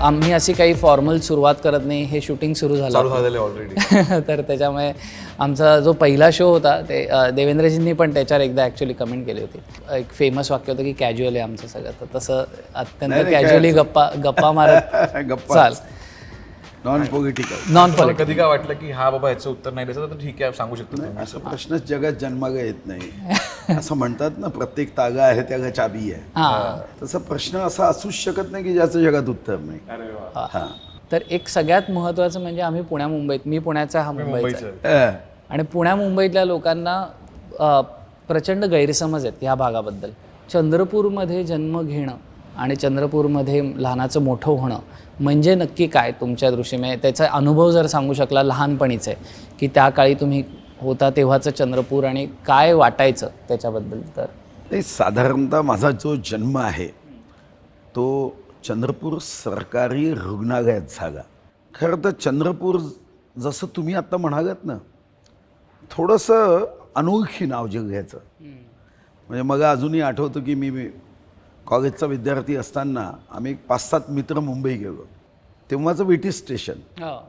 आम्ही अशी काही फॉर्मल सुरुवात करत नाही, हे शूटिंग सुरू झालं ऑलरेडी. तर त्याच्यामुळे आमचा जो पहिला शो होता ते देवेंद्रजींनी पण त्याच्यावर एकदा ॲक्च्युली कमेंट केली होती. एक फेमस वाक्य होतं की कॅज्युअल आहे आमचं सगळं, तर तसं अत्यंत कॅज्युअली गप्पा मारत चाल. Non political. नॉन मला कधी काय वाटलं की हा बाबा याचं उत्तर नाही द्यायचं तर ठीक आहे सांगू शकतो तुम्ही. असा प्रश्नच जगात जन्मागा येत नाही. असं म्हणतात ना, प्रत्येक तागा आहे त्याला चाबी आहे. हां. तसा प्रश्न असा असूच शकत नाही की ज्याचं जगात उत्तर नाही. हा. तर एक सगळ्यात महत्त्वाचं म्हणजे आम्ही मुंबईत, मी पुण्याचा, हा मुंबईचा आहे. अं. आणि मुंबईतल्या लोकांना प्रचंड गैरसमज आहेत ह्या भागाबद्दल. चंद्रपूरमध्ये जन्म घेणं आणि चंद्रपूरमध्ये लहानाचं मोठं होणं म्हणजे नक्की काय तुमच्या दृष्टीने? त्याचा अनुभव जर सांगू शकला लहानपणीचे, की त्या काळी तुम्ही होता तेव्हाचं चंद्रपूर आणि काय वाटायचं त्याच्याबद्दल. तर नाही, साधारणतः माझा जो जन्म आहे तो चंद्रपूर सरकारी रुग्णालयात झाला. खरं तर चंद्रपूर जसं तुम्ही आत्ता म्हणालात ना, थोडंसं अनोळखी नाव जिल्ह्याचं. म्हणजे मला अजूनही आठवतं की मी कॉलेजचा विद्यार्थी असताना आम्ही 5-7 मित्र मुंबई गेलो. तेव्हाचं विटी स्टेशन,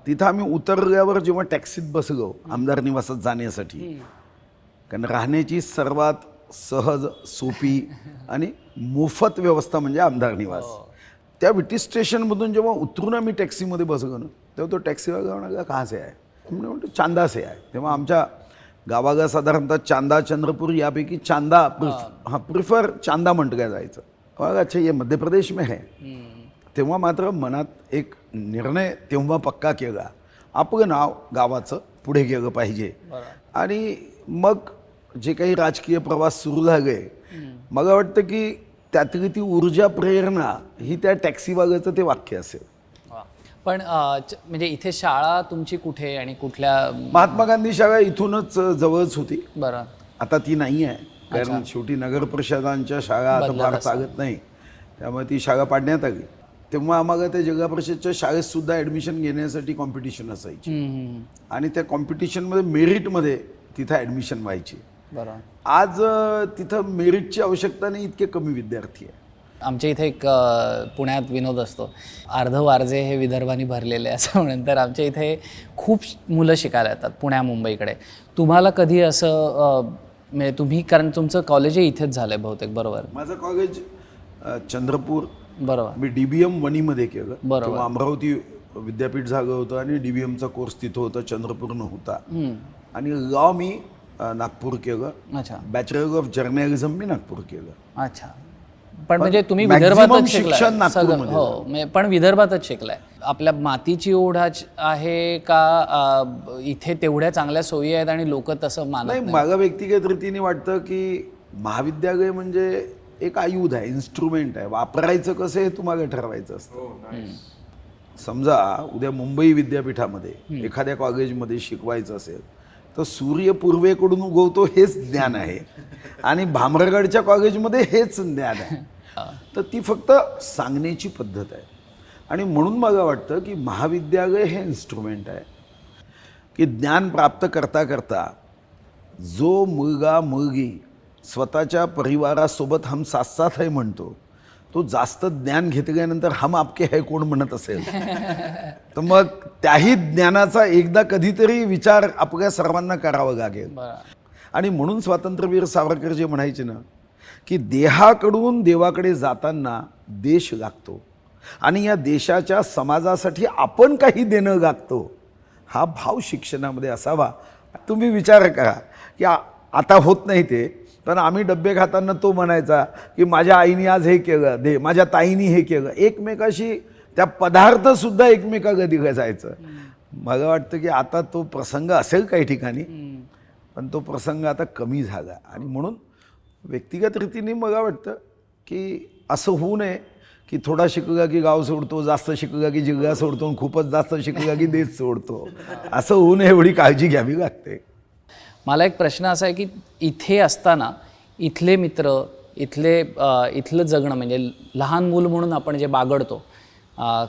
तिथं आम्ही उतरल्यावर जेव्हा टॅक्सीत बसलो आमदार निवासात जाण्यासाठी, कारण राहण्याची सर्वात सहज, सोपी आणि मोफत व्यवस्था म्हणजे आमदार निवास. त्या विटी स्टेशनमधून जेव्हा उतरून आम्ही टॅक्सीमध्ये बसलो ना, तेव्हा तो टॅक्सीवाला म्हणाला कहाँ से आहे? म्हणजे म्हणतो चांदा से आहे. तेव्हा आमच्या गावाला साधारणतः चांदा, चंद्रपूर यापैकी चांदा प्रिफर चांदा म्हटलं जायचं. अच्छा ये मध्य प्रदेश में है. तेव्हा मात्र मनात एक निर्णय तेव्हा पक्का केला, आपलं नाव गावाचं पुढे गेलं पाहिजे. आणि मग जे काही राजकीय प्रवास सुरू झाले, मला वाटतं की त्यातली ती ऊर्जा, प्रेरणा ही त्या टॅक्सीवाल्याचं ते वाक्य असेल. पण म्हणजे इथे शाळा तुमची कुठे आणि कुठल्या? महात्मा गांधी शाळा इथूनच जवळच होती. बरं. आता ती नाही आहे, कारण शेवटी नगर परिषदांच्या शाळा आता फार चालत नाही, त्यामुळे ती शाळा पाडण्यात आली. तेव्हा आम्हाला त्या जिल्हा परिषदच्या शाळेत सुद्धा ॲडमिशन घेण्यासाठी कॉम्पिटिशन असायची आणि त्या कॉम्पिटिशनमध्ये मेरिटमध्ये तिथं ॲडमिशन व्हायची. बरं. आज तिथं मेरिटची आवश्यकता नाही, इतके कमी विद्यार्थी आहे. आमच्या इथे एक पुण्यात विनोद असतो, अर्ध वारजे हे विदर्भाने भरलेले असं म्हणून. तर आमच्या इथे खूप मुलं शिकायला येतात मुंबईकडे. तुम्हाला कधी असं म्हणजे तुम्ही, कारण तुमचं कॉलेजही इथेच झालं आहे बहुतेक, बरोबर? माझं कॉलेज चंद्रपूर, बरोबर. मी DBM वणीमध्ये केलं. बरोबर. तेव्हा अमरावती विद्यापीठ झालं होतं आणि DBMचा कोर्स तिथं होता, चंद्रपूर नव्हता. आणि लॉ मी नागपूर केलं. अच्छा. बॅचलर ऑफ जर्नलिझम मी नागपूर केलं. अच्छा. पण म्हणजे तुम्ही विदर्भातच शिकलाय शिक्षण हो, पण विदर्भातच शिकलाय. आपल्या मातीची ओढ आहे का इथे तेवढ्या चांगल्या सोयी आहेत आणि लोक तसं मानत नाही? नाही? मला व्यक्तिगत रीतीने वाटतं की महाविद्यालय म्हणजे एक आयुध आहे, इन्स्ट्रुमेंट आहे. वापरायचं कसं हे तुम्हाला ठरवायचं असतं. समजा उद्या मुंबई विद्यापीठामध्ये एखाद्या कॉलेजमध्ये शिकवायचं असेल तर सूर्य पूर्वेकडून उगवतो हेच ज्ञान आहे आणि भामरागडच्या कॉलेजमध्ये हेच ज्ञान आहे. तर ती फक्त सांगण्याची पद्धत आहे. आणि म्हणून मला वाटतं की महाविद्यालय हे इन्स्ट्रुमेंट आहे की ज्ञान प्राप्त करता करता जो मुलगा मुलगी स्वतःच्या परिवारासोबत हम साथ साथ आहे म्हणतो, तो जास्त ज्ञान घेतल्यानंतर हम आपके है कोण म्हणत असेल तर मग त्याही ज्ञानाचा एकदा कधीतरी विचार आपल्या सर्वांना करावा लागेल. आणि म्हणून स्वातंत्र्यवीर सावरकर जे म्हणायचे ना की देहाकडून देवाकडे जाताना देश लागतो आणि या देशाच्या समाजासाठी आपण काही देणं लागतो, हा भाव शिक्षणामध्ये असावा. तुम्ही विचार करा की आता होत नाही ते, पण आम्ही डब्बे खाताना तो म्हणायचा की माझ्या आईने आज हे केलं दे, माझ्या ताईने हे केलं. एकमेकाशी त्या पदार्थसुद्धा एकमेकाला दिलं जायचं. मला वाटतं की आता तो प्रसंग असेल काही ठिकाणी, पण तो प्रसंग आता कमी झाला. आणि म्हणून व्यक्तिगत रीतीने मला वाटतं की असं होऊ नये की थोडा शिकला की गाव सोडतो, जास्त शिकला की जिल्हा सोडतो, खूपच जास्त शिकला की देश सोडतो. असं होऊ नये एवढी काळजी घ्यावी लागते. मला एक प्रश्न असा आहे की इथे असताना इथले मित्र, इथलं जगणं म्हणजे लहान मूल म्हणून आपण जे बागडतो,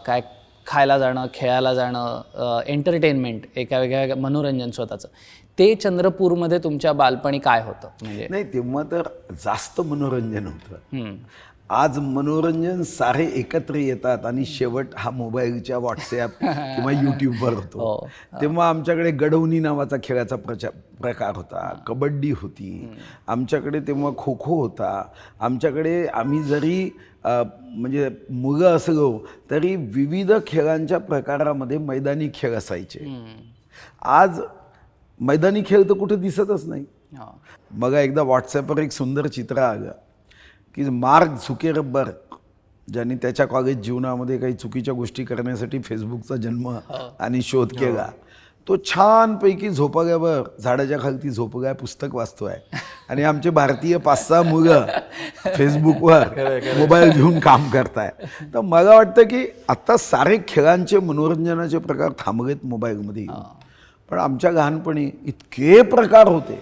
काय खायला जाणं, खेळायला जाणं, एंटरटेनमेंट, एका वेगळ्या मनोरंजन स्वतःचं, ते चंद्रपूरमध्ये तुमच्या बालपणी काय होतं? म्हणजे नाही, तेव्हा तर जास्त मनोरंजन होतं. आज मनोरंजन सारे एकत्र येतात आणि शेवट हा मोबाईलच्या व्हॉट्सॲप किंवा यूट्यूबवर होतो. तेव्हा आमच्याकडे गडवणी नावाचा खेळाचा प्रकार होता, कबड्डी होती, आमच्याकडे तेव्हा खो खो होता, आमच्याकडे आम्ही जरी म्हणजे मुलं असलो तरी विविध खेळांच्या प्रकारामध्ये मैदानी खेळ असायचे. आज मैदानी खेळ तर कुठे दिसतच नाही. मग एकदा व्हॉट्सॲपवर एक सुंदर चित्र आलं की मार्क झुकेरबर्ग ज्यांनी त्याच्या कॉलेज जीवनामध्ये काही चुकीच्या गोष्टी करण्यासाठी फेसबुकचा जन्म आणि शोध केला, तो छानपैकी झोपग्यावर झाडाच्या खालती झोपगाय पुस्तक वाचतोय आणि आमचे भारतीय 5-6 मुलं फेसबुकवर मोबाईल घेऊन काम करताय. तर मला वाटतं की आत्ता सारे खेळांचे मनोरंजनाचे प्रकार थांबलेत मोबाईलमध्ये. पण आमच्या लहानपणी इतके प्रकार होते,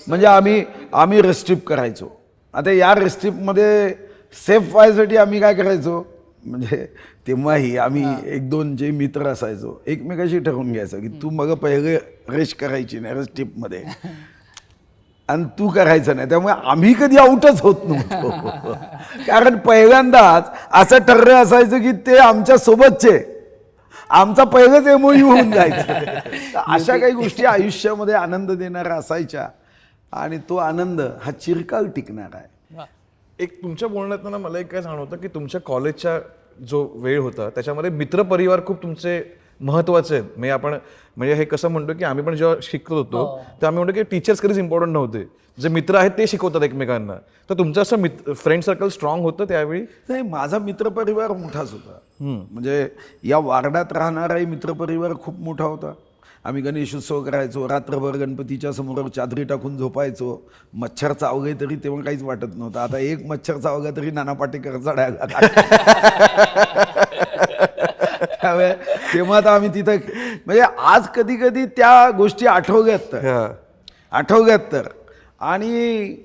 म्हणजे आम्ही रेस्ट्रिप करायचो. आता या रेस्ट्रिपमध्ये सेफ व्हायसाठी आम्ही काय करायचो, म्हणजे तेव्हाही आम्ही 1-2 जे मित्र असायचो एकमेकाशी ठरवून घ्यायचं की तू मग पहिले रेश करायची नाही रेस्ट्रिपमध्ये आणि तू करायचं नाही. त्यामुळे आम्ही कधी आऊटच होत नव्हतो, कारण पहिल्यांदाच असं ठरलं असायचं की ते आमच्या सोबतचे, आमचा पहिलंच एमओयू होऊन जायचं. अशा काही गोष्टी आयुष्यामध्ये आनंद देणाऱ्या असायच्या आणि तो आनंद हा चिरकाल टिकणार आहे. एक तुमच्या बोलण्यात मला एक काय जाणवतं की तुमच्या कॉलेजचा जो वेळ होता त्याच्यामध्ये मित्रपरिवार खूप तुमचे महत्वाचे आहेत. म्हणजे आपण म्हणजे हे कसं म्हणतो की आम्ही पण जेव्हा शिकत होतो तर आम्ही म्हणतो की टीचर्स कधीच इम्पॉर्टंट नव्हते, जे मित्र आहेत ते शिकवतात एकमेकांना. तर तुमचं असं फ्रेंड सर्कल स्ट्रॉंग होतं त्यावेळी? नाही, माझा मित्रपरिवार मोठाच होता. म्हणजे या वार्डात राहणाराही मित्रपरिवार खूप मोठा होता. आम्ही गणेशोत्सव करायचो, रात्रभर गणपतीच्या समोर चादरी टाकून झोपायचो. मच्छर चावले तरी तेव्हा काहीच वाटत नव्हतं. आता एक मच्छर चावला तरी नाना पाटेकरचा डायलॉग. त्यामुळे तेव्हा तर आम्ही तिथं म्हणजे आज कधी कधी त्या गोष्टी आठवल्यात तर आणि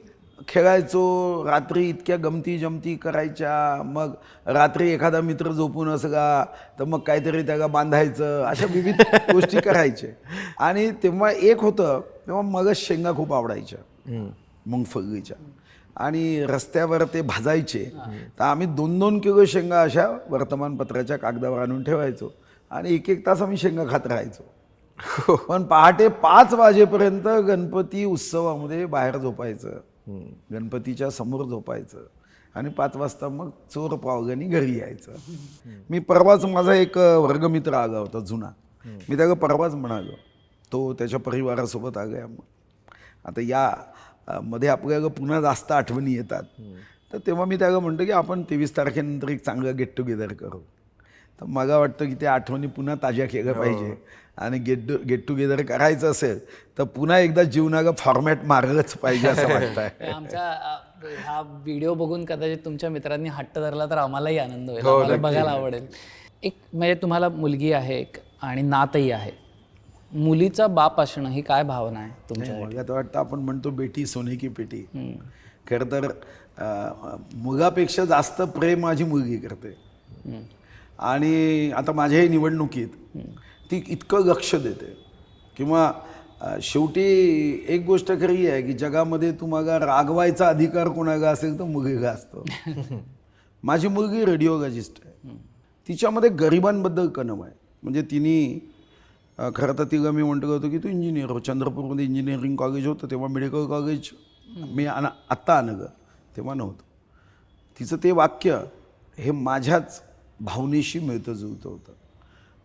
खेळायचो. रात्री इतक्या गमती जमती करायच्या. मग रात्री एखादा मित्र झोपून असला तर मग काहीतरी त्याला बांधायचं, अशा विविध गोष्टी करायचे. आणि तेव्हा एक होतं, तेव्हा मगच शेंगा खूप आवडायच्या मुंगफल्लीच्या, आणि रस्त्यावर ते भाजायचे. तर आम्ही 2-2 किलो शेंगा अशा वर्तमानपत्राच्या कागदावर आणून ठेवायचो आणि 1-1 तास आम्ही शेंगा खात राहायचो. पण पहाटे 5 वाजेपर्यंत गणपती उत्सवामध्ये बाहेर झोपायचं, गणपतीच्या समोर झोपायचं आणि 5 वाजता मग चोर पावगानी घरी यायचं. मी परवाच माझा एक वर्गमित्र आला होता जुना, मी त्याला परवाच म्हणालो, तो त्याच्या परिवारासोबत आला. आता या मध्ये आपल्याला पुन्हा जास्त आठवणी येतात. तर तेव्हा मी त्याला म्हणतो की आपण 23 तारखेनंतर एक चांगलं गेट टुगेदर करू. तर मला वाटतं की त्या आठवणी पुन्हा ताज्या केल्या पाहिजे आणि गेट टुगेदर करायचं असेल तर पुन्हा एकदा जीवनाला फॉर्मॅट मारलंच पाहिजे असं वाटतंय. आमच्या हा व्हिडिओ बघून कदाचित तुमच्या मित्रांनी हट्ट धरला तर आम्हालाही आनंद होईल, आम्हाला बघायला आवडेल. एक म्हणजे तुम्हाला मुलगी आहे एक आणि नातही आहे, मुलीचा बाप असणं ही काय भावना आहे तुमच्या? मला तर वाटतं आपण म्हणतो बेटी सोने की पेटी. खरं तर मुलापेक्षा जास्त प्रेम माझी मुलगी करते. आणि आता माझ्याही निवडणुकीत ती इतकं लक्ष देते. किंवा शेवटी एक गोष्ट खरी आहे की जगामध्ये तुम्हाला रागवायचा अधिकार कोणाला असेल तर मुलगा असतो. माझी मुलगी रेडिओलॉजिस्ट आहे. तिच्यामध्ये गरिबांबद्दल कणव आहे. म्हणजे तिने खरं तर तिला मी म्हटलं होतं की तू इंजिनियर हो. चंद्रपूरमध्ये इंजिनिअरिंग कॉलेज होतं, तेव्हा मेडिकल कॉलेज मी आत्ता आणलं, तेव्हा नव्हतं. तिचं ते वाक्य हे माझ्याच भावनेशी मिळतं जुळतं होतं.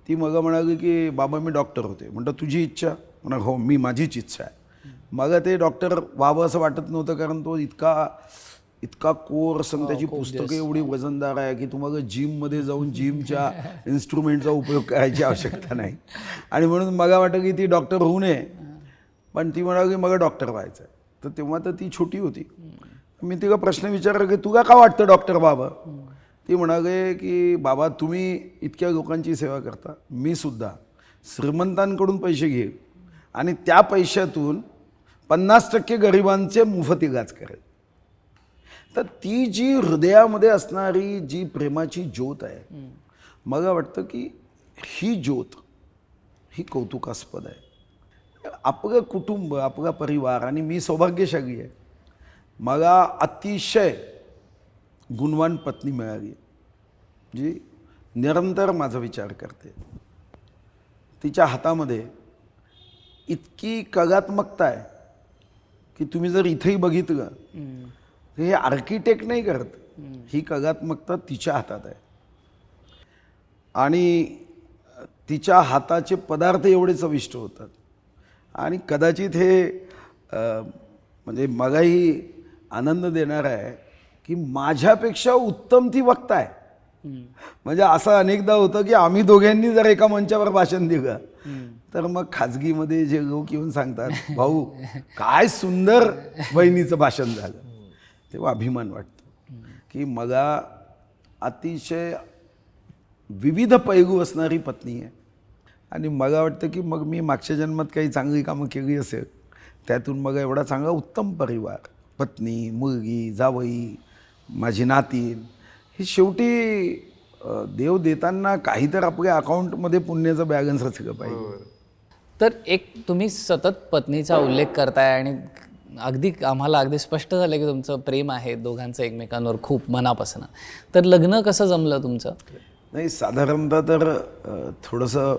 ती मला म्हणाली की बाबा मी डॉक्टर होते. म्हणतं तुझी इच्छा? म्हणा हो, मी माझीच इच्छा आहे. मला ते डॉक्टर व्हावं असं वाटत नव्हतं, कारण तो इतका कोर्स आणि त्याची पुस्तकं एवढी वजनदार आहे की तुम्हाला जिममध्ये जाऊन जिमच्या इन्स्ट्रुमेंटचा उपयोग करायची आवश्यकता नाही. आणि म्हणून मला वाटतं की ती डॉक्टर होऊ नये, पण ती म्हणाली की मला डॉक्टर व्हायचं आहे. तर तेव्हा तर ती छोटी होती. मी तिला प्रश्न विचारला की तुला का वाटतं डॉक्टर व्हावं? ती म्हणाले की बाबा तुम्ही इतक्या लोकांची सेवा करता, मी सुद्धा श्रीमंतांकडून पैसे घेईन आणि त्या पैशातून 50% गरिबांचे मोफत इलाज करेल. तर ती जी हृदयामध्ये असणारी जी प्रेमाची ज्योत आहे, मला वाटतं की ही ज्योत ही कौतुकास्पद आहे. आपलं कुटुंब, आपला परिवार, आणि मी सौभाग्यशाली आहे, मला अतिशय गुणवान पत्नी मिळाली जी निरंतर माझा विचार करते. तिच्या हातामध्ये इतकी कलात्मकता आहे की तुम्ही जर इथेही बघितलं तर हे आर्किटेक्ट नाही करत, ही कलात्मकता तिच्या हातात आहे. आणि तिच्या हाताचे पदार्थ एवढे चविष्ट होतात. आणि कदाचित हे म्हणजे मलाही आनंद देणार आहे की माझ्यापेक्षा उत्तम ती वक्ता आहे. म्हणजे असं अनेकदा होतं की आम्ही दोघांनी जर एका मंचावर भाषण दिलं तर मग खाजगीमध्ये जे लोक येऊन सांगतात, भाऊ काय सुंदर बहिणीचं भाषण झालं, तेव्हा अभिमान वाटतो की मला अतिशय विविध पैलू असणारी पत्नी आहे. आणि मला वाटतं की मग मी मागच्या जन्मात काही चांगली कामं केली असेल, त्यातून मग एवढा चांगला उत्तम परिवार, पत्नी, मुलगी, जावई, माझी नातीन, ही शेवटी देव देताना काही तर आपल्या अकाउंटमध्ये पुण्याचं बॅलन्स असलं पाहिजे. तर एक तुम्ही सतत पत्नीचा उल्लेख करताय आणि आम्हाला अगदी स्पष्ट झालं की तुमचं प्रेम आहे दोघांचं एकमेकांवर खूप मनापासून. तर लग्न कसं जमलं तुमचं? नाही, साधारणतः तर थोडंसं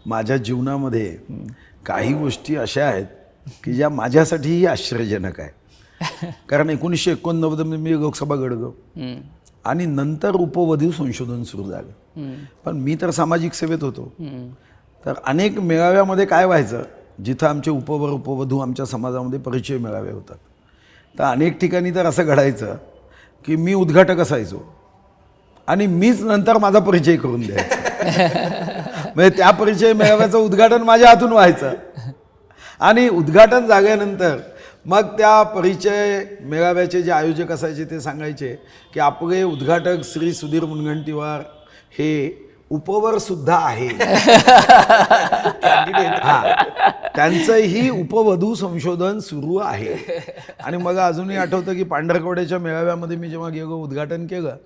माझ्या जीवनामध्ये काही गोष्टी अशा आहेत की ज्या माझ्यासाठीही आश्चर्यजनक आहे. कारण 1989 मध्ये मी लोकसभा लढलो आणि नंतर उपवधू संशोधन सुरू झालं. पण मी तर सामाजिक सेवेत होतो. तर अनेक मेळाव्यामध्ये काय व्हायचं, जिथं आमचे उपवधू आमच्या समाजामध्ये परिचय मेळावे होतात, तर अनेक ठिकाणी तर असं घडायचं की मी उद्घाटक असायचो आणि मीच नंतर माझा परिचय करून द्यायचा. म्हणजे त्या परिचय मेळाव्याचं उद्घाटन माझ्या हातून व्हायचं आणि उद्घाटन झाल्यानंतर मग त्या परिचय मेळाव्याचे जे आयोजक असायचे ते सांगायचे की आपले उद्घाटक श्री सुधीर मुनगंटीवार हे उपवर सुद्धा आहे. त्यांचंही उपवधू संशोधन सुरू आहे. आणि मग अजूनही आठवतं की पांढरकवड्याच्या मेळाव्यामध्ये मी जेव्हा गेलो उद्घाटन केलं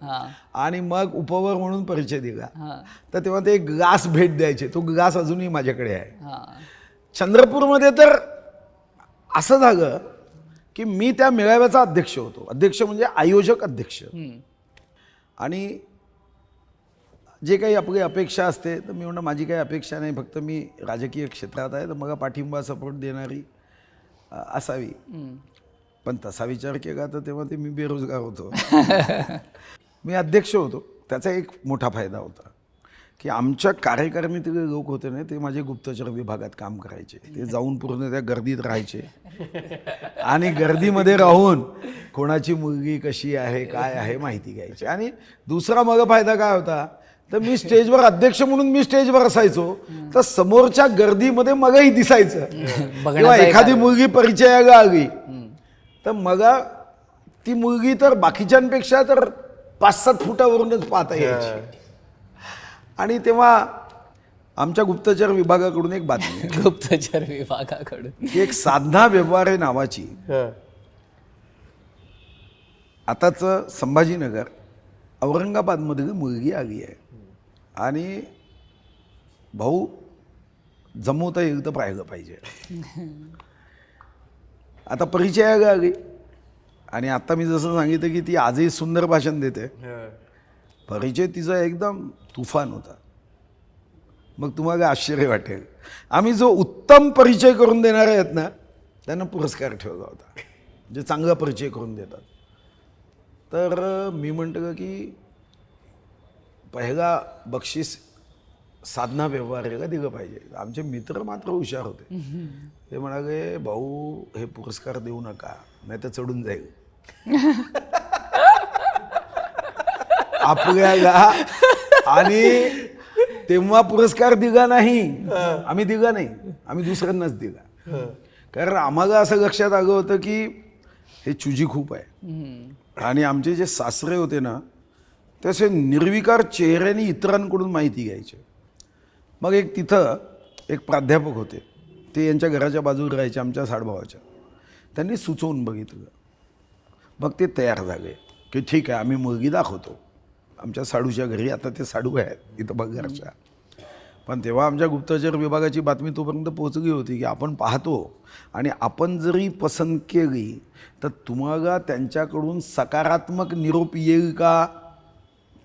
आणि मग उपवर म्हणून परिचय दिला, तर तेव्हा ते ग्लास भेट द्यायचे. तो ग्लास अजूनही माझ्याकडे आहे. चंद्रपूरमध्ये तर असं झालं की मी त्या मेळाव्याचा अध्यक्ष होतो. अध्यक्ष म्हणजे आयोजक अध्यक्ष. आणि जे काही आपली अपेक्षा असते तर मी म्हणलं माझी काही अपेक्षा नाही, फक्त मी राजकीय क्षेत्रात आहे तर मला पाठिंबा सपोर्ट देणारी असावी. पण तसा विचार केला तर तेव्हा ते मी बेरोजगार होतो. मी अध्यक्ष होतो. त्याचा एक मोठा फायदा होता की आमच्या कार्यकारिणीतले लोक होते ना, ते माझे गुप्तचर विभागात काम करायचे. ते जाऊन पूर्ण त्या गर्दीत राहायचे आणि गर्दीमध्ये राहून कोणाची मुलगी कशी आहे काय आहे माहिती घ्यायची. आणि दुसरा मग फायदा काय होता, तर मी स्टेजवर अध्यक्ष म्हणून मी स्टेजवर असायचो तर समोरच्या गर्दीमध्ये मगही दिसायचं. किंवा एखादी मुलगी परिचयाला आली तर मग ती मुलगी तर बाकीच्यांपेक्षा तर 5-7 फुटावरूनच पाहता यायची. आणि तेव्हा आमच्या गुप्तचर विभागाकडून एक बातमी, गुप्तचर विभागाकडून की एक साधना व्यवहारे नावाची आताच संभाजीनगर औरंगाबादमधील मुलगी आली आहे. आणि भाऊ जमवता येईल तर पाहिलं पाहिजे. आता परिचयाला आली आणि आता मी जसं सांगितलं की ती आजही सुंदर भाषण देते. परिचय तिचा एकदम तुफान होता. मग तुम्हाला आश्चर्य वाटेल, आम्ही जो उत्तम परिचय करून देणार आहेत ना त्यांना पुरस्कार ठेवला होता, जे चांगला परिचय करून देतात. तर मी म्हटलं की पहिला बक्षीस साधना व्यवहाराला दिलं पाहिजे. आमचे मित्र मात्र हुशार होते. ते म्हणाले, भाऊ हे पुरस्कार देऊ नका नाही तर चढून जाईल आपल्याला. आणि तेव्हा पुरस्कार दिला नाही, आम्ही दिला नाही, आम्ही दुसऱ्यांनाच दिला. कारण आम्हाला असं लक्षात आलं होतं की हे चुजी खूप आहे. आणि आमचे जे सासरे होते ना ते असे निर्विकार चेहऱ्याने इतरांकडून माहिती घ्यायचे. मग एक तिथं एक प्राध्यापक होते, ते यांच्या घराच्या बाजूला राहायचे, आमच्या साडभावाच्या. त्यांनी सुचवून बघितलं. मग ते तयार झाले की ठीक आहे आम्ही मुलगी दाखवतो आमच्या साडूच्या घरी. आता ते साडू आहेत इथं बघरच्या. पण तेव्हा आमच्या गुप्तचर विभागाची बातमी तोपर्यंत पोहोचली होती की आपण पाहतो आणि आपण जरी पसंत केली तर तुम्हाला त्यांच्याकडून सकारात्मक निरोप येईल का,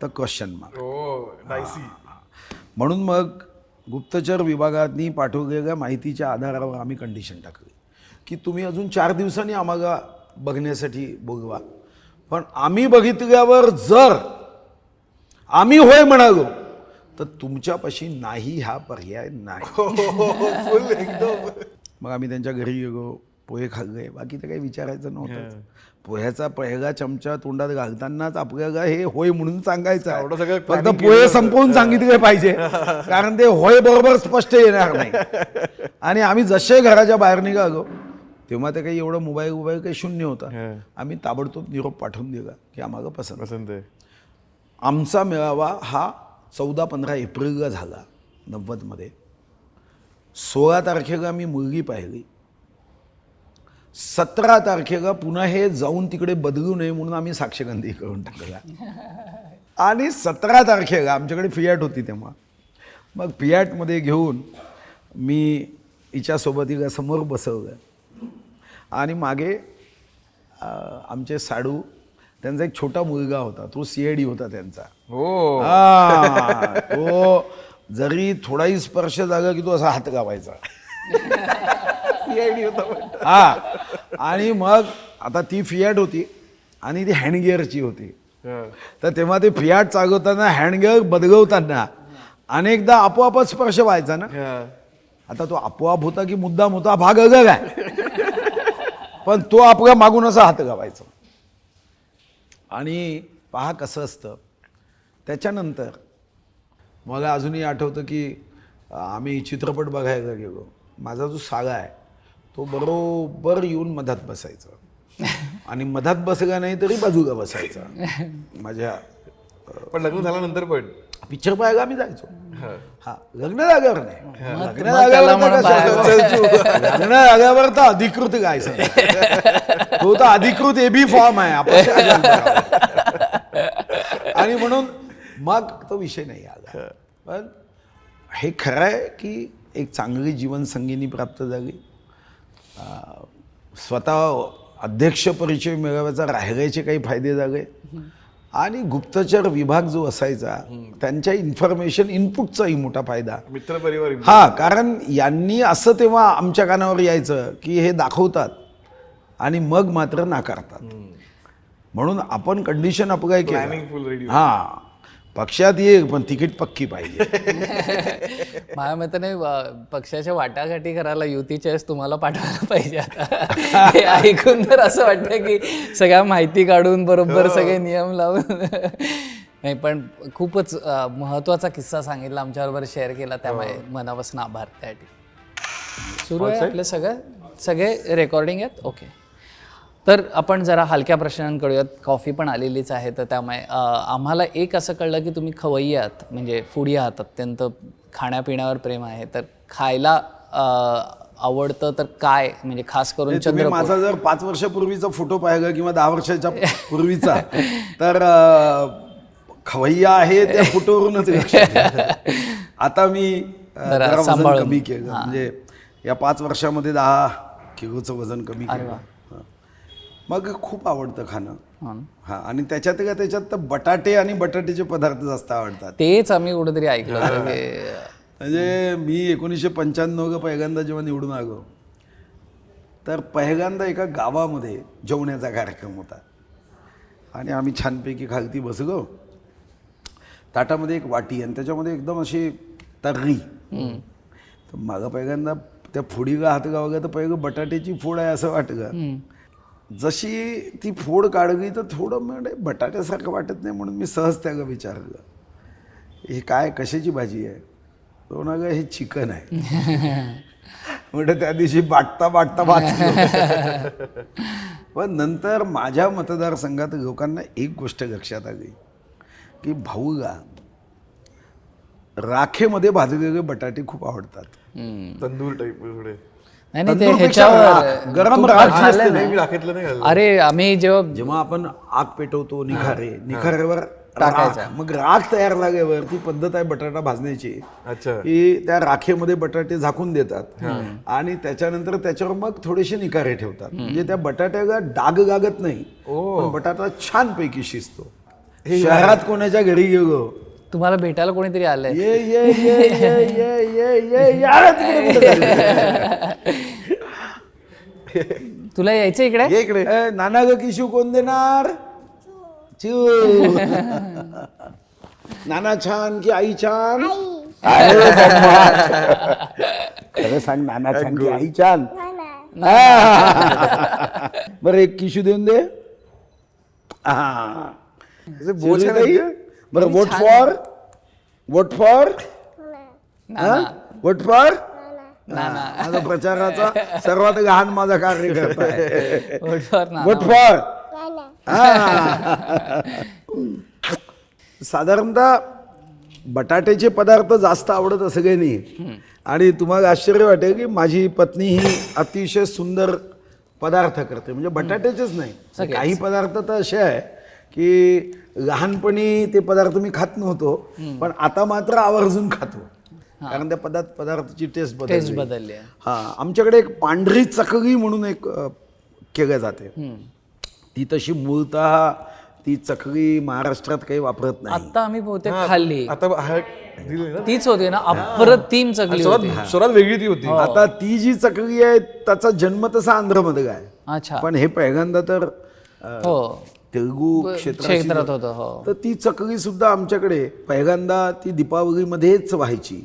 तर क्वेश्चन मार्क. म्हणून मग गुप्तचर विभागाने पाठवलेल्या माहितीच्या आधारावर आम्ही कंडिशन टाकली की तुम्ही अजून 4 दिवसांनी आम्हाला बघण्यासाठी बोलवा, पण आम्ही बघितल्यावर जर आम्ही होय म्हणालो तर तुमच्यापाशी नाही हा पर्याय नाही. फुल एकदम. मग आम्ही त्यांच्या घरी गेलो, पोहे खाल्ले, बाकी तर काही विचारायचं नव्हतं. पोह्याचा पहिला चमचा तोंडात घालतानाच आपल्याला हे होय म्हणून सांगायचं आहे. एवढं सगळं फक्त पोहे संपवून सांगितले पाहिजे, कारण ते होय बरोबर स्पष्ट येणार नाही. आणि आम्ही जसे घराच्या बाहेर निघालो तेव्हा ते काही एवढं मोबाईल काही शून्य होता. आम्ही ताबडतोब निरोप पाठवून दिला की आम्हाला पसंत आहे. आमचा मेळावा हा 14-15 एप्रिलला झाला 90मध्ये. 16 तारखेला मी मुलगी पाहिली. 17 तारखेला पुन्हा हे जाऊन तिकडे बदलू नये म्हणून आम्ही साक्षगंधी करून टाकला. आणि 17 तारखेला आमच्याकडे फियाट होती तेव्हा. मग फियाटमध्ये घेऊन मी हिच्यासोबत हिला समोर बसवलं आणि मागे आमचे साडू, त्यांचा एक छोटा मुलगा होता, तो CID होता त्यांचा. हो. तो जरी थोडाही स्पर्श झाला की तो असा हात गावायचा. CID होता. हा. आणि मग आता ती फियाट होती आणि ती हँडगिअरची होती. तर तेव्हा ते फियाट चालवताना हँडगिअर बदलवताना अनेकदा आपोआपच स्पर्श व्हायचा ना. आता तो आपोआप होता की मुद्दाम होता भाग अलग आहे, पण तो आपल्या मागून असा हात गावायचा. आणि पहा कसं असतं. त्याच्यानंतर मला अजूनही आठवतं की आम्ही चित्रपट बघायला गेलो. माझा जो सागा आहे तो बरोबर येऊन मधात बसायचा आणि मधात बसला नाही तरी बाजूला बसायचा माझ्या. पण लग्न झाल्यानंतर पण पिक्चर पाहायला आम्ही जायचो. हा, लग्न झाल्यावर नाही. लग्न झाल्यावर तर अधिकृत काय तो तर अधिकृत AB फॉर्म आहे आपण. आणि म्हणून मग तो विषय नाही आला. पण हे खरं आहे की एक चांगली जीवनसंगिनी प्राप्त झाली. स्वतः अध्यक्ष परिचय मेळाव्याचा राहिल्याचे काही फायदे झाले. आणि गुप्तचर विभाग जो असायचा त्यांच्या इन्फॉर्मेशन इनपुटचाही मोठा फायदा. मित्रपरिवार. हा, कारण यांनी असं तेव्हा आमच्या कानावर यायचं की हे दाखवतात आणि मग मात्र नाकारतात. म्हणून आपण कंडिशन अप्लाय केली. हा, पक्षात ये पण तिकीट पक्की पाहिजे. माझ्या मताने पक्षाच्या वाटाघाटी करायला युतीच्या वेळेस तुम्हाला पाठवायला पाहिजे. आता हे ऐकून तर असं वाटतं की सगळ्या माहिती काढून बरोबर सगळे नियम लावून. नाही, पण खूपच महत्त्वाचा किस्सा सांगितला, आमच्याबरोबर शेअर केला, त्यामुळे मनापासून आभार. त्यासाठी सुरू आहे आपले सगळे रेकॉर्डिंग आहेत. ओके, तर आपण जरा हलक्या प्रश्नांकडूयात. कॉफी पण आलेलीच आहे, तर त्यामुळे आम्हाला एक असं कळलं की तुम्ही खवय्ये आहात, म्हणजे फूडी आहात, अत्यंत खाण्यापिण्यावर प्रेम आहे. तर खायला आवडतं तर काय, म्हणजे खास करून तुम्ही माझा जर 5 वर्षापूर्वीचा फोटो पाहिला किंवा 10 वर्षाच्या पूर्वीचा तर खवय्या आहे त्या फोटोवरूनच लक्षात येतं. आता मी जरा वजन कमी केलं, म्हणजे या 5 वर्षामध्ये 10 किलोचं वजन कमी केलं. मग खूप आवडतं खाणं. हा, आणि त्याच्यात तर बटाटे आणि बटाट्याचे पदार्थ जास्त आवडतात. तेच आम्ही कुठेतरी ऐकलं. म्हणजे मी 1995 पहिल्यांदा जेव्हा निवडून आलो तर पहिल्यांदा एका गावामध्ये जेवण्याचा कार्यक्रम होता आणि आम्ही छानपैकी खालती बसलो. ताटामध्ये एक वाटी आणि त्याच्यामध्ये एकदम अशी तर्री. तर मला पहिल्यांदा त्या फोडीला हात गावला तर पहिलं बटाट्याची फोड आहे असं वाटलं. जशी ती फोड काढली तर थोडं म्हणजे बटाट्यासारखं वाटत नाही, म्हणून मी सहज त्याला विचारलं, हे काय, कशाची भाजी आहे? तो ना ग, हे चिकन आहे. म्हणजे त्या दिवशी बाटता वाचलं. पण नंतर माझ्या मतदारसंघात लोकांना एक गोष्ट लक्षात आली की भाऊला राखेमध्ये भाजलेले बटाटे खूप आवडतात. तंदूर टाईप थोडे. नाही, ते ह्याच्यावर गरम राखेतलं नाही. अरे आम्ही जेव्हा आपण आग पेटवतो निखारेवर टाकायचा. राख. मग राख तयार झाल्यावर ती पद्धत आहे बटाटा भाजण्याची अच्छा. की त्या राखेमध्ये बटाटे झाकून देतात आणि त्याच्यानंतर त्याच्यावर मग थोडेसे निकारे ठेवतात, म्हणजे त्या बटाट्याला डाग लागत नाही, पण बटाटा छानपैकी शिजतो. शहरात कोणाच्या घरी गेलो, तुम्हाला भेटायला कोणीतरी आलंय. ये ये ये ये ये ये ये यार तिकडे कुठे चालले? तुला यायचं इकडे? ये इकडे. ए, नाना ग किशू कोण देणार? चिव. नाना छान की आई छान? अरे बाबा. खरं सांग, नाना छान की आई छान? बरं एक किशू देऊन दे. बोल ताई? बरं vote for vote for vote for माझा प्रचाराचा सर्वात लहान माझा कार्यकर्ता आहे. Vote for. साधारणतः बटाट्याचे पदार्थ जास्त आवडत असं काही नाही, आणि तुम्हाला आश्चर्य वाटेल की माझी पत्नी ही अतिशय सुंदर पदार्थ करते, म्हणजे बटाट्याचेच नाही, काही पदार्थ तर असे आहे की लहानपणी ते पदार्थ मी खात नव्हतो, पण आता मात्र आवर्जून खातो, कारण त्या पदार्थाची टेस्ट बदलली आहे. हा, आमच्याकडे एक पांढरी चकली म्हणून एक केलं जाते, ती तशी मूळतः ती चकली महाराष्ट्रात काही वापरत नाही. आता आम्ही बहुतेक खाल्ली आता दिली ना, तीच होती ना, अप्रतिम चकली होती. सर्वात वेगळी ती होती. आता ती जी चकली आहे त्याचा जन्म तसा आंध्रमध्ये आहे, अच्छा. पण हे पहिल्यांदा तर हो, तेलुगू क्षेत्रात होतं. हो, तर ती चकली सुद्धा आमच्याकडे पहिल्यांदा ती दीपावलीमध्येच व्हायची.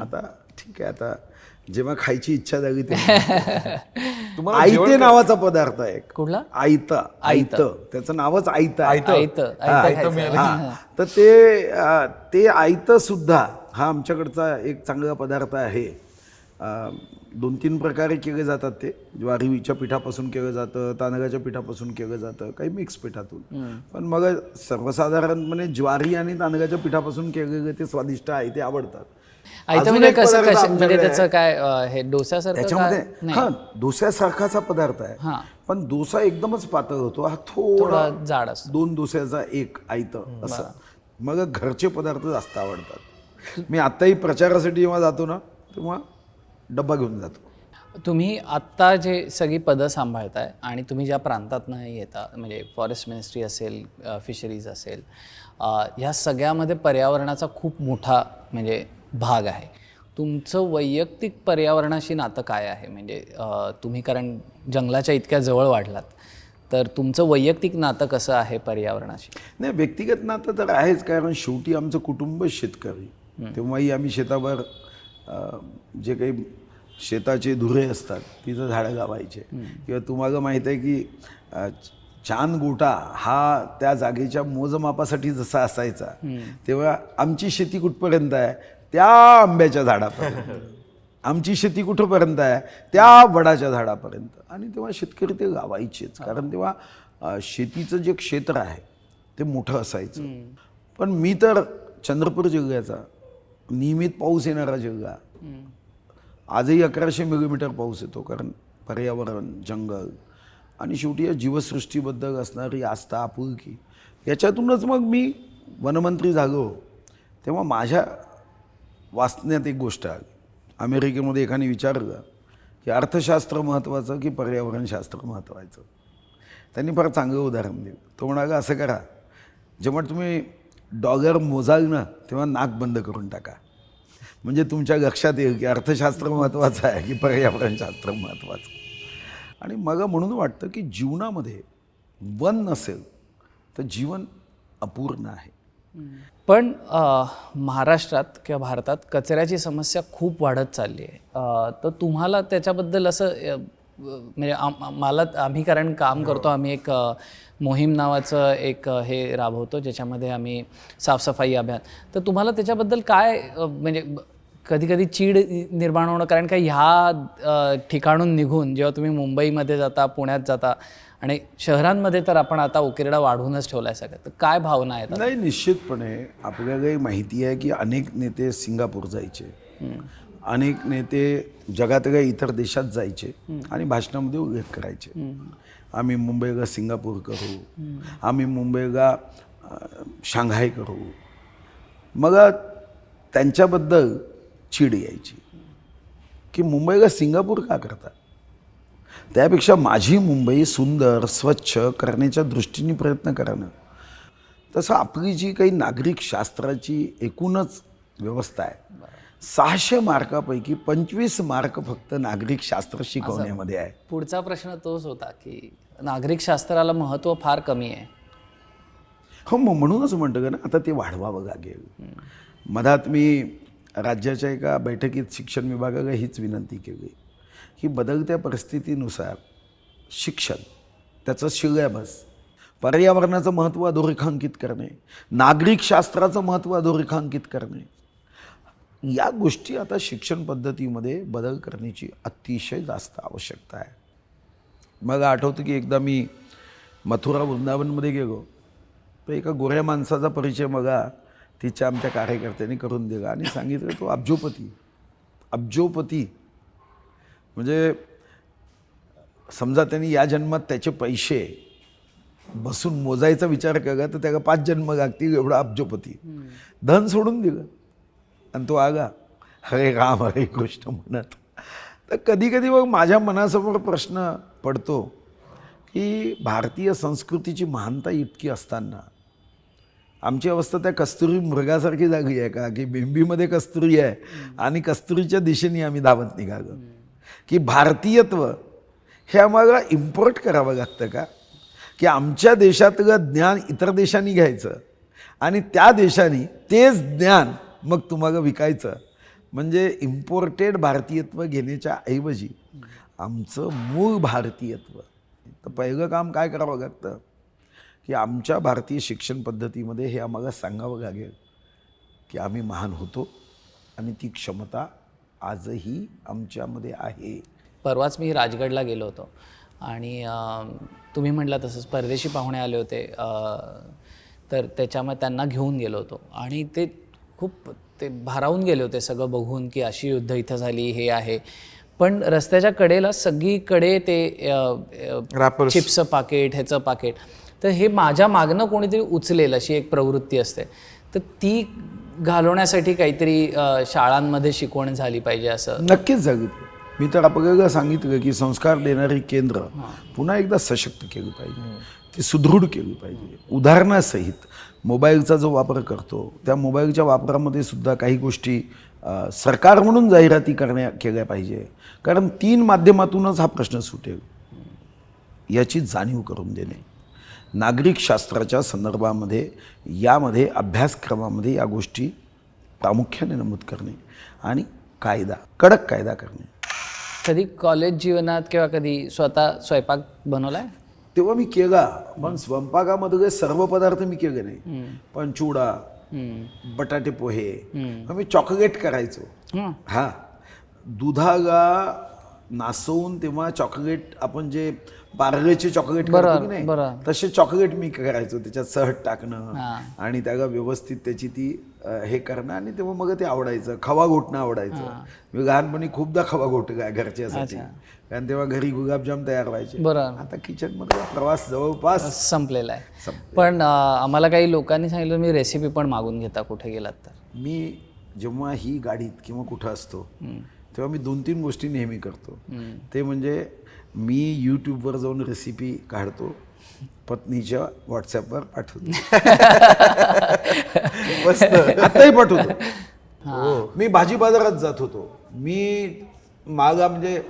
आता ठीक आहे, आता जेव्हा खायची इच्छा झाली तेव्हा आयते नावाचा पदार्थ आहे. कुठला? आयत त्याचं नावच आयत आहे. आयतं. तर ते आयत सुद्धा हा आमच्याकडचा एक चांगला पदार्थ आहे. 2-3 प्रकारे केले जातात ते. ज्वारीच्या पिठापासून केलं जातं, तांदळाच्या पिठापासून केलं जातं, काही मिक्स पिठातून, पण मग सर्वसाधारणपणे ज्वारी आणि तांदळाच्या पिठापासून केलेले ते स्वादिष्ट आहे, ते आवडतात. आयतं म्हणजे कसं म्हणजे त्याचं काय हे डोस्यासारखं? त्याच्यामध्ये हा डोस्यासारखाचा पदार्थ आहे, पण डोसा एकदमच पातळ होतो, हा थोडा जाड असतो. 2 डोस्याचा एक आयतं असं. मग घरचे पदार्थ जास्त आवडतात. मी आत्ताही प्रचारासाठी जेव्हा जातो ना तेव्हा डब्बा घेऊन जातो. तुम्ही आत्ता जे सगळी पदं सांभाळताय आणि तुम्ही ज्या प्रांतातनं येता, म्हणजे फॉरेस्ट मिनिस्ट्री असेल, फिशरीज असेल, ह्या सगळ्यामध्ये पर्यावरणाचा खूप मोठा म्हणजे भाग आहे. तुमचं वैयक्तिक पर्यावरणाशी नातं काय आहे? म्हणजे तुम्ही कारण जंगलाच्या इतक्या जवळ वाढलात, तर तुमचं वैयक्तिक नातं कसं आहे पर्यावरणाशी? नाही, व्यक्तिगत नातं तर आहेच, कारण शेवटी आमचं कुटुंब शेतकरी. तेव्हाही आम्ही शेतावर जे काही शेताचे धुरे असतात तिथं झाडं लावायचे, किंवा तुम्हाला माहीत आहे की चांद गोटा हा त्या जागेच्या मोजमापासाठी जसा असायचा, तेव्हा आमची शेती कुठपर्यंत आहे? त्या आंब्याच्या झाडापर्यंत. आमची शेती कुठंपर्यंत आहे? त्या वडाच्या झाडापर्यंत. आणि तेव्हा शेतकरी ते लावायचेच, कारण तेव्हा शेतीचं जे क्षेत्र आहे ते मोठं असायचं. पण मी तर चंद्रपूर जिल्ह्याचा नियमित पाऊस येणारा जिल्हा, आजही 1100 मिलीमीटर पाऊस येतो, कारण पर्यावरण, जंगल आणि शेवटी या जीवसृष्टीबद्दल असणारी आस्था, आपुलकी, याच्यातूनच मग मी वनमंत्री झालो. तेव्हा माझ्या वाचण्यात एक गोष्ट आली. अमेरिकेमध्ये एकाने विचारलं की अर्थशास्त्र महत्त्वाचं की पर्यावरणशास्त्र महत्त्वाचं? त्यांनी फार चांगलं उदाहरण दिलं. तो म्हणाला, असं करा, जेव्हा तुम्ही डॉलर मोजाल ना तेव्हा नाक बंद करून टाका, म्हणजे तुमच्या लक्षात येईल की अर्थशास्त्र महत्त्वाचं आहे की पर्यावरणशास्त्र महत्त्वाचं. आणि मला म्हणून वाटतं की जीवनामध्ये वन नसेल तर जीवन अपूर्ण आहे. पण महाराष्ट्रात किंवा भारतात कचऱ्याची समस्या खूप वाढत चालली आहे. तर तुम्हाला त्याच्याबद्दल असं म्हणजे आम्ही कारण काम करतो, आम्ही एक मोहीम नावाचं एक हे राबवतो ज्याच्यामध्ये आम्ही साफसफाई अभियान, तर तुम्हाला त्याच्याबद्दल काय म्हणजे कधी कधी चीड निर्माण होणं, कारण का ह्या ठिकाणून निघून जेव्हा तुम्ही मुंबईमध्ये जाता, पुण्यात जाता, आणि शहरांमध्ये तर आपण आता उकिरडा वाढवूनच ठेवलाय सगळं, तर काय भावना आहेत? नाही, निश्चितपणे आपल्याला माहिती आहे की अनेक नेते सिंगापूर जायचे, अनेक नेते जगातल्या इतर देशात जायचे आणि भाषणामध्ये उल्लेख करायचे, आम्ही मुंबईला सिंगापूर करू, आम्ही मुंबईला शांघाय करू. मग त्यांच्याबद्दल चीड यायची की मुंबईला सिंगापूर का करता. त्यापेक्षा माझी मुंबई सुंदर स्वच्छ करण्याच्या दृष्टीने प्रयत्न करणं. तसं आपली जी काही नागरिक शास्त्राची एकूणच व्यवस्था आहे, 600 मार्कापैकी 25 मार्क फक्त नागरिक शास्त्र शिकवण्यामध्ये आहे. पुढचा प्रश्न तोच होता की नागरिक शास्त्राला महत्त्व फार कमी आहे. हो, मग म्हणूनच म्हणतो का ना, आता ते वाढवावं लागेल. मधात मी राज्याच्या एका बैठकीत शिक्षण विभागाला हीच विनंती केली की बदलत्या परिस्थितीनुसार शिक्षण, त्याचं सिलेबस, पर्यावरणाचं महत्त्व अधोरेखांकित करणे, नागरिक शास्त्राचं महत्त्व अधोरेखांकित करणे, या गोष्टी आता शिक्षण पद्धतीमध्ये बदल करण्याची अतिशय जास्त आवश्यकता आहे. मग आठवतं की एकदा मी मथुरा वृंदावनमध्ये गेलो, तर एका गोऱ्या माणसाचा परिचय मगा तिच्या आमच्या कार्यकर्त्यांनी करून दिला आणि सांगितलं तो अब्जोपती म्हणजे समजा त्यांनी या जन्मात त्याचे पैसे बसून मोजायचा विचार केला तर त्याला 5 जन्म लागतील एवढा अब्जोपती. धन सोडून दिलं आणि तो आगा हरे राम हरे कृष्ण म्हणत. तर कधी कधी मग माझ्या मनासमोर प्रश्न पडतो की भारतीय संस्कृतीची महानता इतकी असताना आमची अवस्था त्या कस्तुरी मृगासारखी झाली आहे का की बिंबीमध्ये कस्तुरी आहे आणि कस्तुरीच्या दिशेने आम्ही धावत निघालो. की भारतीयत्व हे आम्हाला इम्पोर्ट करावं लागतं का की आमच्या देशातलं ज्ञान इतर देशांनी घ्यायचं आणि त्या देशांनी तेच ज्ञान मग तुम्हाला विकायचं. म्हणजे इम्पोर्टेड भारतीयत्व घेण्याच्या ऐवजी आमचं मूळ भारतीयत्व. तर पहिलं काम काय करावं लागतं की आमच्या भारतीय शिक्षण पद्धतीमध्ये हे आम्हाला सांगावं लागेल की आम्ही महान होतो आणि ती क्षमता आजही आमच्यामध्ये आहे. परवाच मी राजगडला गेलो होतो आणि तुम्ही म्हटलं तसंच परदेशी पाहुणे आले होते, तर त्याच्यामुळे त्यांना घेऊन गेलो होतो आणि ते खूप भारावून गेले होते सगळं बघून की अशी युद्ध इथं झाली, हे आहे. पण रस्त्याच्या कडेला सगळीकडे ते चिप्सचं पाकिट, ह्याचं पाकिट, तर हे माझ्या मागनं कोणीतरी उचलेल अशी एक प्रवृत्ती असते. तर ती घालवण्यासाठी काहीतरी शाळांमध्ये शिकवण झाली पाहिजे असं. नक्कीच झाली. मी तर आपल्याला सांगितलं की संस्कार देणारी केंद्र पुन्हा एकदा सशक्त केली पाहिजे, ती सुदृढ केली पाहिजे. उदाहरणासहित मोबाईलचा जो वापर करतो त्या मोबाईलच्या वापरामध्ये सुद्धा काही गोष्टी सरकार म्हणून जाहिराती केल्या पाहिजे, कारण 3 माध्यमातूनच हा प्रश्न सुटेल याची जाणीव करून देणे. नागरिक शास्त्राच्या संदर्भामध्ये यामध्ये अभ्यासक्रमामध्ये या गोष्टी प्रामुख्याने नमूद करणे आणि कायदा, कडक कायदा करणे. कधी कॉलेज जीवनात किंवा कधी स्वतः स्वयंपाक बनवलाय? तेव्हा मी केला, पण स्वयंपाकामध्ये सर्व पदार्थ मी केले नाही. पण चिवडा, बटाटे पोहे, मी चॉकलेट करायचो. हा, दुधाला नासवून तेव्हा चॉकलेट, आपण जे पार्लेचे चॉकलेट करतो की नाही तसे चॉकलेट मी करायचो. त्याच्यात सहट टाकणं आणि त्याला व्यवस्थित त्याची ती हे करणं आणि तेव्हा मग ते आवडायचं. खवा घोटणं आवडायचं. मी लहानपणी खूपदा खवा घोटला घरच्यासाठी, कारण तेव्हा घरी गुलाबजाम तयार व्हायचे. आता किचनमध्ये प्रवास जवळपास संपलेला आहे. पण आम्हाला काही लोकांनी सांगितलं मी रेसिपी पण मागून घेता कुठे गेलात तर. मी जेव्हा ही गाडीत किंवा कुठं असतो तेव्हा मी 2-3 गोष्टी नेहमी करतो. ते म्हणजे मी यूट्यूबवर जाऊन रेसिपी काढतो, पत्नीच्या व्हॉट्सॲपवर पाठवतो. आत्ताही पाठवतो. मी भाजी बाजारात जात होतो. मी मागा, म्हणजे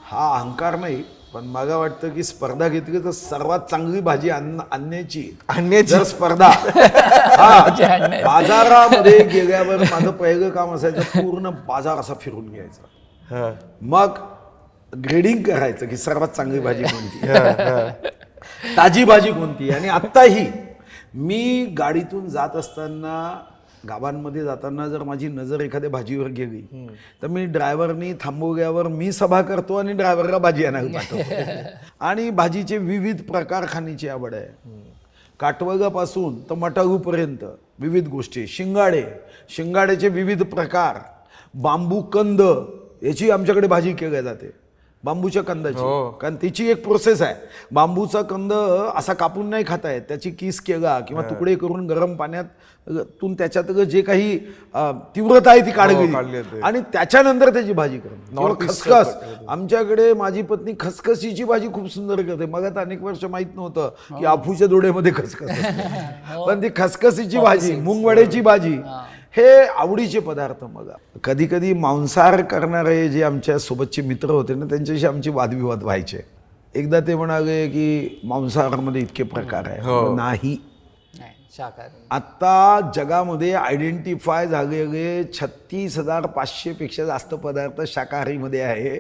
हा अहंकार नाही, पण मला वाटतं की स्पर्धा घेतली तर सर्वात चांगली भाजी आणण्याची जर स्पर्धा बाजारामध्ये गेल्यावर माझं पहिलं काम असायचं पूर्ण बाजार असा फिरून घ्यायचा, मग ग्रेडिंग करायचं की सर्वात चांगली भाजी कोणती, ताजी भाजी कोणती. आणि आत्ताही मी गाडीतून जात असताना, गावांमध्ये जाताना जर माझी नजर एखाद्या भाजीवर गेली तर मी ड्रायव्हरनी थांबवल्यावर मी सभा करतो आणि ड्रायव्हरला भाजी आणायला पाठवतो. आणि भाजीचे विविध प्रकार खाण्याची आवड आहे. काटवगापासून तर मटागूपर्यंत विविध गोष्टी. शिंगाड्याचे विविध प्रकार, बांबू कंद याची आमच्याकडे भाजी केली जाते. बांबूच्या कंदाची, कारण त्याची एक प्रोसेस आहे. बांबूचा कंद असा कापून नाही खाता येत, त्याची किस केला किंवा तुकडे करून गरम पाण्यात तून त्याच्यात जे काही तीव्रता आहे ती काढली आणि त्याच्यानंतर त्याची भाजी करणं. खसखस, आमच्याकडे माझी पत्नी खसखसीची भाजी खूप सुंदर करते. मग आता अनेक वर्ष माहित नव्हतं की आफूच्या डोळ्यामध्ये खसखस असते. पण ती खसखसीची भाजी, मुंगवड्याची भाजी हे आवडीचे पदार्थ. मग कधी कधी मांसाहार करणारे जे आमच्या सोबतचे मित्र होते ना, त्यांच्याशी आमचे वादविवाद व्हायचे. एकदा ते म्हणाले की मांसाहारामध्ये इतके प्रकार आहे. नाही, शाकाहारी. आता जगामध्ये आयडेंटिफाय झालेले 36,500 पेक्षा जास्त पदार्थ शाकाहारीमध्ये आहे.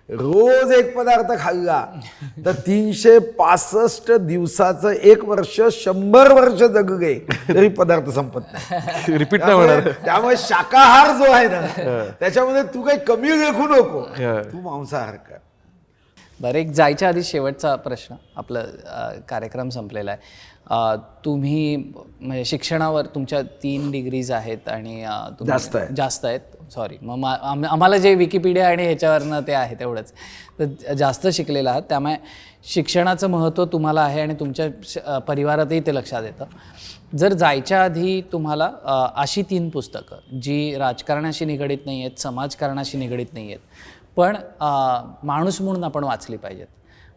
रोज एक पदार्थ खाल्ला तर 365 दिवसाचं 1 वर्ष 100 वर्ष जगले तरी पदार्थ संपत नाही. रिपीट नाही होणार. त्यामुळे शाकाहार जो आहे ना त्याच्यामध्ये तू काही कमी लेखू नको, तू मांसाहार कर. बरं, एक जायच्या आधी शेवटचा प्रश्न. आपलं कार्यक्रम संपलेला आहे. तुम्ही म्हणजे शिक्षणावर तुमच्या 3 डिग्रीज आहेत आणि जास्त आहेत. सॉरी, मग आम्हाला जे विकिपीडिया आणि ह्याच्यावरनं ते आहे तेवढंच, तर जास्त शिकलेलं आहात. त्यामुळे शिक्षणाचं महत्त्व तुम्हाला आहे आणि तुमच्या परिवारातही ते लक्षात येतं. जर जायच्या आधी तुम्हाला अशी 3 पुस्तकं जी राजकारणाशी निगडीत नाही आहेत, समाजकारणाशी निगडीत नाही आहेत, पण माणूस म्हणून आपण वाचली पाहिजेत,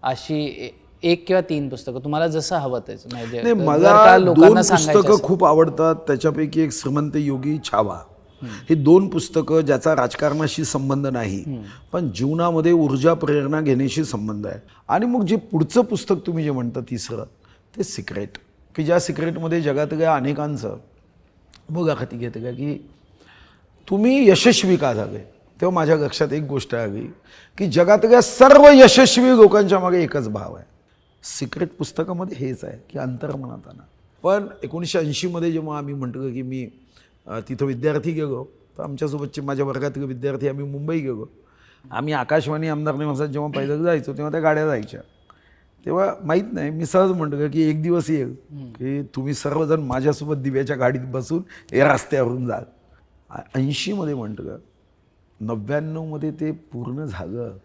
अशी 1 किंवा 3 पुस्तकं तुम्हाला जसं हवं तेच. म्हणजे मला 2 पुस्तकं खूप आवडतात. त्याच्यापैकी एक श्रीमंत योगी छावा. ही 2 पुस्तकं ज्याचा राजकारणाशी संबंध नाही पण जीवनामध्ये ऊर्जा प्रेरणा घेण्याशी संबंध आहे. आणि मग जे पुढचं पुस्तक तुम्ही जे म्हणता 3रं, ते सिक्रेट, की ज्या सिक्रेटमध्ये जगातल्या अनेकांचं मुलाखती घेतं का की तुम्ही यशस्वी का झाले. तेव्हा माझ्या लक्षात एक गोष्ट आली की जगातल्या सर्व यशस्वी लोकांच्या मागे एकच भाव आहे. सिक्रेट पुस्तकामध्ये हेच आहे की अंतर्मनात आणा. पण 1980 जेव्हा आम्ही म्हटलं की मी तिथं विद्यार्थी गेलो, तर आमच्यासोबतचे माझ्या वर्गातले विद्यार्थी आम्ही मुंबई गेलो. आम्ही आकाशवाणी आमदार निवासात जेव्हा पहिलं जायचो तेव्हा त्या गाड्या जायच्या. तेव्हा माहीत नाही, मी सहज म्हटलं की एक दिवस येईल की तुम्ही सर्वजण माझ्यासोबत दिव्याच्या गाडीत बसून हे रस्त्यावरून जाल. 80 म्हटलं, 99 ते पूर्ण झालं.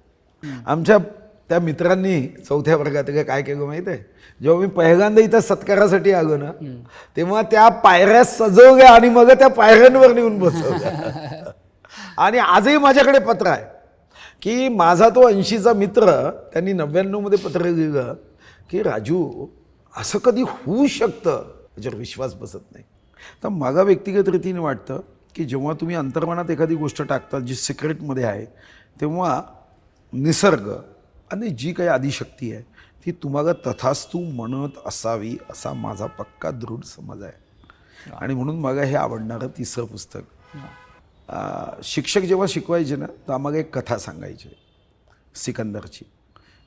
आमच्या त्या मित्रांनी 4थ्या वर्गात काय केलं माहीत आहे, जेव्हा मी पहिल्यांदा इथं सत्कारासाठी आलो ना तेव्हा त्या पायऱ्या सजवल्या आणि मग त्या पायऱ्यांवर नेऊन बसवल्या. आणि आजही माझ्याकडे पत्र आहे की माझा तो 80चा मित्र त्यांनी 99 पत्र लिहिलं की राजू असं कधी होऊ शकतं, त्याच्यावर विश्वास बसत नाही. तर मला व्यक्तिगत रीतीने वाटतं की जेव्हा तुम्ही अंतर्मनात एखादी गोष्ट टाकता जी सिक्रेटमध्ये आहे, तेव्हा निसर्ग आणि जी काही आदिशक्ती आहे ती तुम्हाला तथास्तू म्हणत असावी असा माझा पक्का दृढ समज आहे. आणि म्हणून मला हे आवडणारं 3रं पुस्तक. शिक्षक जेव्हा शिकवायचे ना तर आम्हाला एक कथा सांगायची सिकंदरची.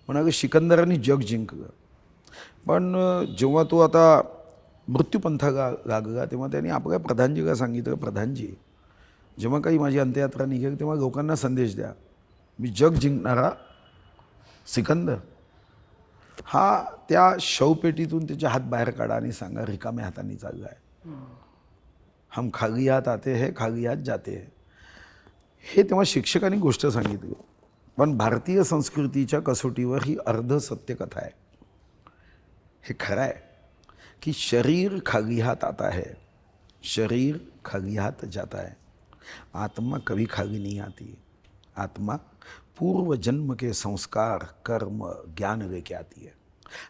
म्हणाले सिकंदरांनी जग जिंकलं, पण जेव्हा तो आता मृत्यूपंथा लागला तेव्हा त्यांनी आपल्या प्रधानजीला सांगितलं, प्रधानजी जेव्हा काही माझी अंत्ययात्रा निघेल तेव्हा लोकांना संदेश द्या, मी जग जिंकणारा सिकंदर. हा त्या शवपेटीतून त्याचे हात बाहेर काढा आणि सांगा रिकाम्या हाताने चालला आहे. हम खाली हात आते है, खाली हात जाते है. हे तेव्हा शिक्षकांनी गोष्ट सांगितली. पण भारतीय संस्कृतीच्या कसोटीवर ही अर्ध सत्य कथा आहे. हे खरं आहे की शरीर खाली हात आता है, शरीर खाली हात जाता है, आत्मा कभी खाली नहीं आती. आत्मा पूर्व जन्म के संस्कार कर्म ज्ञान लेके आती है.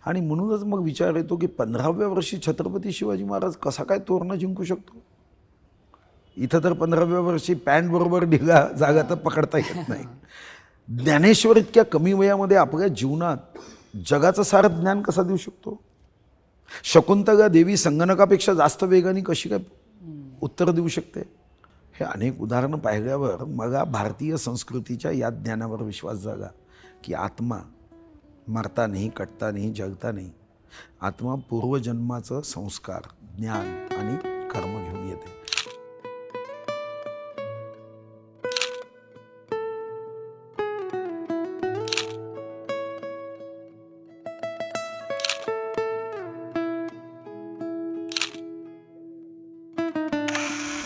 आणि म्हणूनच मग विचार येतो की 15व्या वर्षी छत्रपती शिवाजी महाराज कसा काय तोरणं जिंकू शकतो. इथं तर 15व्या वर्षी पॅन्ट बरोबर ढिगा जागा तर पकडता येत नाही. ज्ञानेश्वर इतक्या कमी वयामध्ये आपल्या जीवनात जगाचं सारं ज्ञान कसा देऊ शकतो. शकुंतला देवी संगणकापेक्षा जास्त वेगाने कशी काय उत्तर देऊ शकते. हे अनेक उदाहरणं पाहिल्यावर मला भारतीय संस्कृतीच्या या ज्ञानावर विश्वास जागा की आत्मा मरता नाही, कटता नाही, जगता नाही. आत्मा पूर्वजन्माचं संस्कार ज्ञान आणि कर्म घेऊन येते.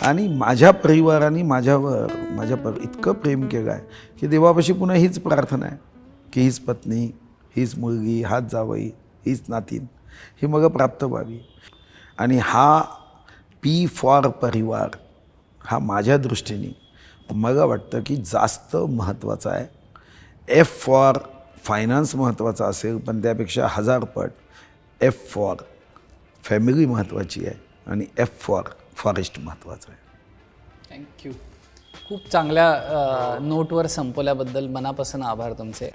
आणि माझ्या परिवाराने माझ्यावर इतकं प्रेम केलं आहे की देवापाशी पुन्हा हीच प्रार्थना आहे की हीच पत्नी, हीच मुलगी, हाच जावई, हीच नातीन ही मग प्राप्त व्हावी. आणि हा पी फॉर परिवार हा माझ्या दृष्टीने मला वाटतं की जास्त महत्त्वाचा आहे. एफ फॉर फायनान्स महत्त्वाचा असेल, पण त्यापेक्षा 1000 पट एफ फॉर फॅमिली महत्त्वाची आहे आणि एफ फॉर फॉरेस्ट महत्त्वाचं आहे. थँक्यू. खूप चांगल्या नोटवर संपवल्याबद्दल मनापासून आभार तुमचे.